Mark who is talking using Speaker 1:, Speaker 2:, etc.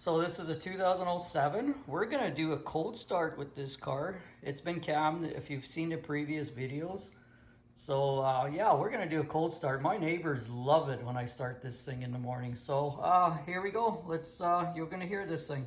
Speaker 1: So this is a 2007. We're gonna do a cold start with this car. It's been cammed if you've seen the previous videos. So yeah, we're gonna do a cold start. My neighbors love it when I start this thing in the morning. So here we go. Let's you're gonna hear this thing.